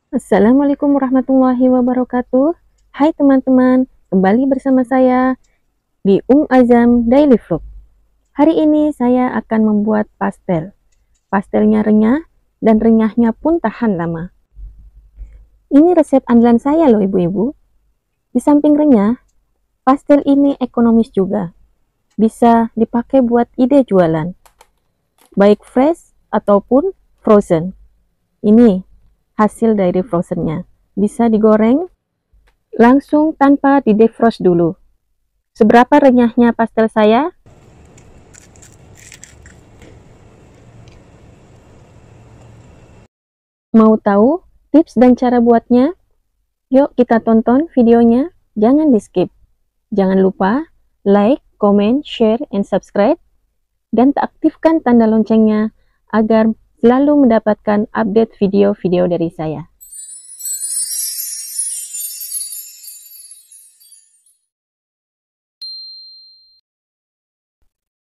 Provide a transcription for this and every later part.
Assalamualaikum warahmatullahi wabarakatuh. Hai teman-teman, kembali bersama saya di Azam Daily Vlog. Hari ini saya akan membuat pastel. Pastelnya renyah dan renyahnya pun tahan lama. Ini resep andalan saya loh ibu-ibu. Di samping renyah, pastel ini ekonomis juga. Bisa dipakai buat ide jualan, baik fresh ataupun frozen. Ini hasil dari frozennya. Bisa digoreng langsung tanpa di defrost dulu. Seberapa renyahnya pastel saya? Mau tahu tips dan cara buatnya? Yuk kita tonton videonya, jangan di skip. Jangan lupa like, comment, share, and subscribe, dan aktifkan tanda loncengnya agar selalu mendapatkan update video-video dari saya.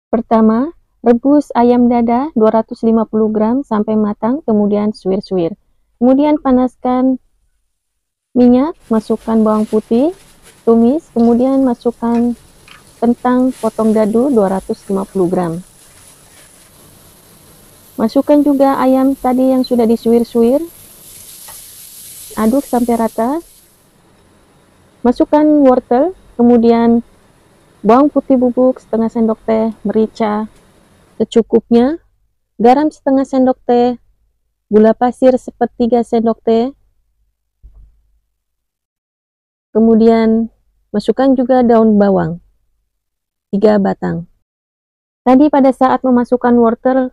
Pertama, rebus ayam dada 250 gram sampai matang, kemudian suwir-suwir. Kemudian panaskan minyak, masukkan bawang putih, tumis, kemudian masukkan kentang potong dadu 250 gram. Masukkan juga ayam tadi yang sudah disuwir-suwir, aduk sampai rata. Masukkan wortel, kemudian bawang putih bubuk setengah sendok teh, merica secukupnya, garam setengah sendok teh, gula pasir sepertiga sendok teh, kemudian masukkan juga daun bawang 3 batang. Tadi pada saat memasukkan wortel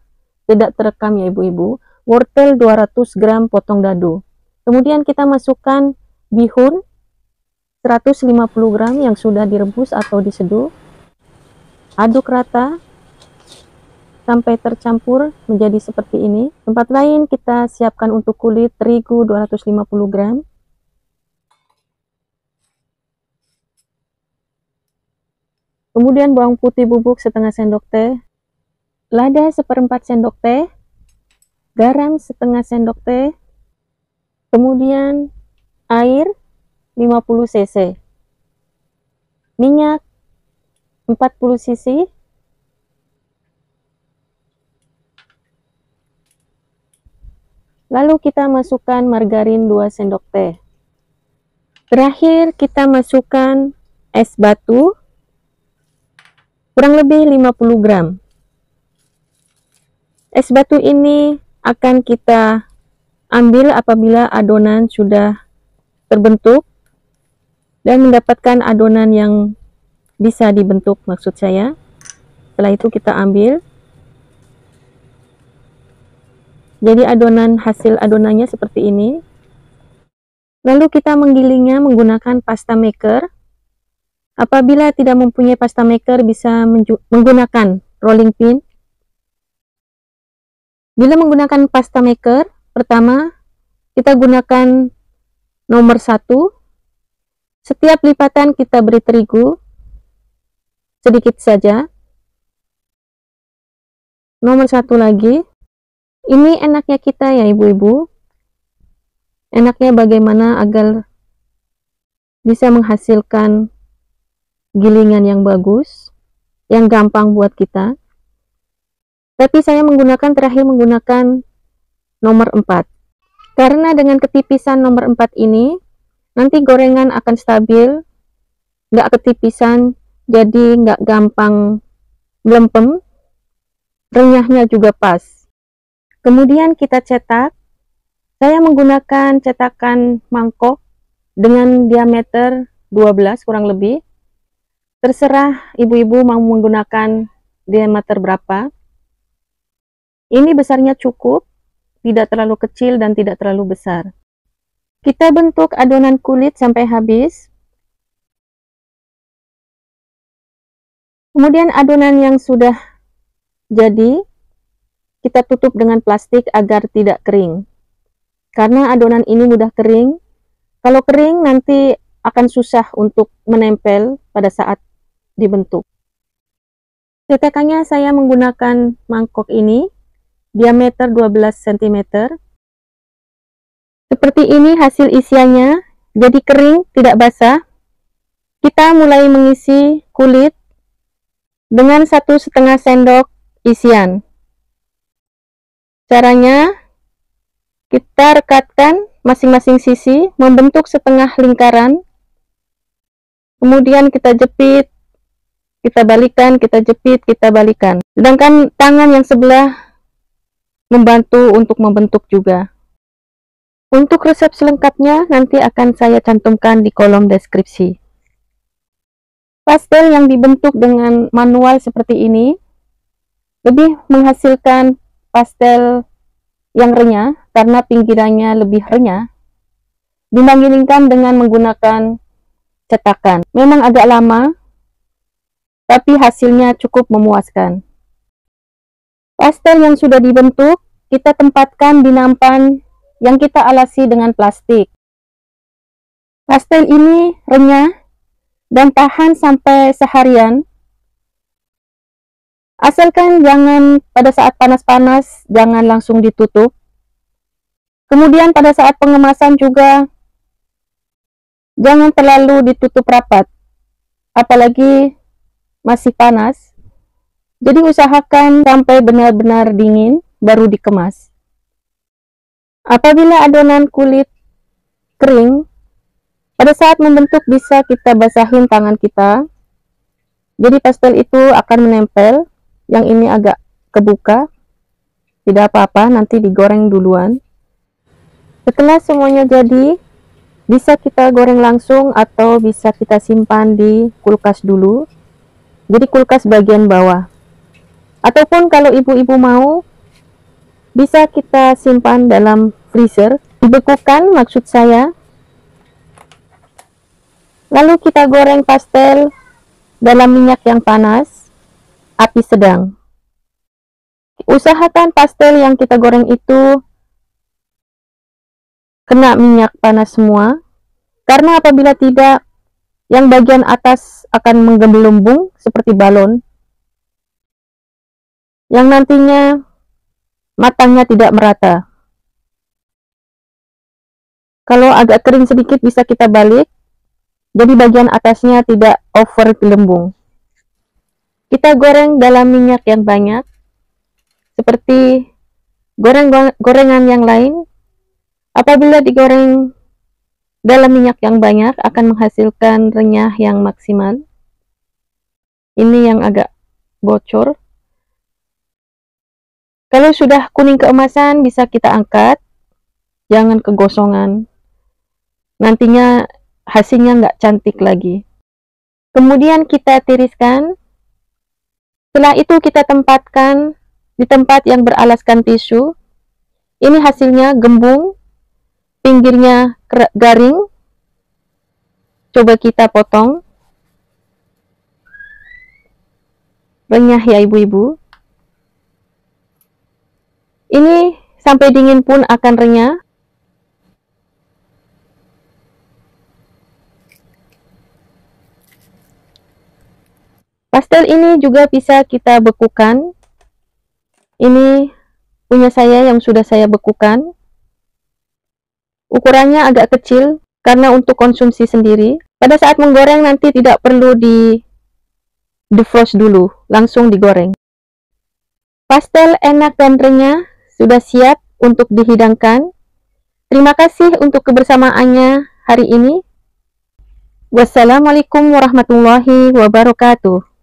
tidak terekam ya ibu-ibu, wortel 200 gram potong dadu. Kemudian kita masukkan bihun 150 gram yang sudah direbus atau diseduh. Aduk rata sampai tercampur menjadi seperti ini. Tempat lain kita siapkan untuk kulit terigu 250 gram. Kemudian bawang putih bubuk setengah sendok teh, lada seperempat sendok teh, garam setengah sendok teh, kemudian air 50 cc, minyak 40 cc, lalu kita masukkan margarin 2 sendok teh. Terakhir kita masukkan es batu kurang lebih 50 gram. Es batu ini akan kita ambil apabila adonan sudah terbentuk dan mendapatkan adonan yang bisa dibentuk, maksud saya. Setelah itu kita ambil, jadi hasil adonannya seperti ini. Lalu kita menggilingnya menggunakan pasta maker. Apabila tidak mempunyai pasta maker, bisa menggunakan rolling pin. Bila menggunakan pasta maker, pertama kita gunakan nomor 1. Setiap lipatan kita beri terigu sedikit saja. Nomor 1 lagi. Ini enaknya kita ya ibu-ibu. Enaknya bagaimana agar bisa menghasilkan gilingan yang bagus, yang gampang buat kita. Tapi saya terakhir menggunakan nomor 4. Karena dengan ketipisan nomor 4 ini, nanti gorengan akan stabil, nggak ketipisan, jadi nggak gampang melempem, renyahnya juga pas. Kemudian kita cetak. Saya menggunakan cetakan mangkok dengan diameter 12 kurang lebih. Terserah ibu-ibu mau menggunakan diameter berapa. Ini besarnya cukup, tidak terlalu kecil dan tidak terlalu besar. Kita bentuk adonan kulit sampai habis. Kemudian adonan yang sudah jadi, kita tutup dengan plastik agar tidak kering. Karena adonan ini mudah kering. Kalau kering nanti akan susah untuk menempel pada saat dibentuk. Cetakannya saya menggunakan mangkok ini, diameter 12 cm. Seperti ini hasil isiannya, jadi kering, tidak basah. Kita mulai mengisi kulit dengan 1,5 sendok isian. Caranya, kita rekatkan masing-masing sisi, membentuk setengah lingkaran. Kemudian kita jepit, kita balikan, kita jepit, kita balikan. Sedangkan tangan yang sebelah membantu untuk membentuk juga. Untuk resep selengkapnya nanti akan saya cantumkan di kolom deskripsi. Pastel yang dibentuk dengan manual seperti ini lebih menghasilkan pastel yang renyah karena pinggirannya lebih renyah dibandingkan dengan menggunakan cetakan. Memang agak lama, tapi hasilnya cukup memuaskan. Pastel yang sudah dibentuk, kita tempatkan di nampan yang kita alasi dengan plastik. Pastel ini renyah dan tahan sampai seharian. Asalkan jangan pada saat panas-panas, jangan langsung ditutup. Kemudian pada saat pengemasan juga, jangan terlalu ditutup rapat, apalagi masih panas. Jadi usahakan sampai benar-benar dingin, baru dikemas. Apabila adonan kulit kering, pada saat membentuk bisa kita basahin tangan kita. Jadi pastel itu akan menempel. Yang ini agak kebuka, tidak apa-apa, nanti digoreng duluan. Setelah semuanya jadi, bisa kita goreng langsung atau bisa kita simpan di kulkas dulu. Jadi kulkas bagian bawah. Ataupun kalau ibu-ibu mau, bisa kita simpan dalam freezer, dibekukan maksud saya. Lalu kita goreng pastel dalam minyak yang panas, api sedang. Usahakan pastel yang kita goreng itu kena minyak panas semua, karena apabila tidak, yang bagian atas akan menggelembung seperti balon, yang nantinya matangnya tidak merata. Kalau agak kering sedikit bisa kita balik, jadi bagian atasnya tidak over gelembung. Kita goreng dalam minyak yang banyak, seperti gorengan yang lain. Apabila digoreng dalam minyak yang banyak, akan menghasilkan renyah yang maksimal. Ini yang agak bocor. Kalau sudah kuning keemasan, bisa kita angkat, jangan kegosongan. Nantinya hasilnya nggak cantik lagi. Kemudian kita tiriskan. Setelah itu kita tempatkan di tempat yang beralaskan tisu. Ini hasilnya gembung, pinggirnya garing. Coba kita potong. Renyah ya ibu-ibu. Ini sampai dingin pun akan renyah. Pastel ini juga bisa kita bekukan. Ini punya saya yang sudah saya bekukan. Ukurannya agak kecil karena untuk konsumsi sendiri. Pada saat menggoreng nanti tidak perlu di defrost dulu, langsung digoreng. Pastel enak dan renyah sudah siap untuk dihidangkan. Terima kasih untuk kebersamaannya hari ini. Wassalamualaikum warahmatullahi wabarakatuh.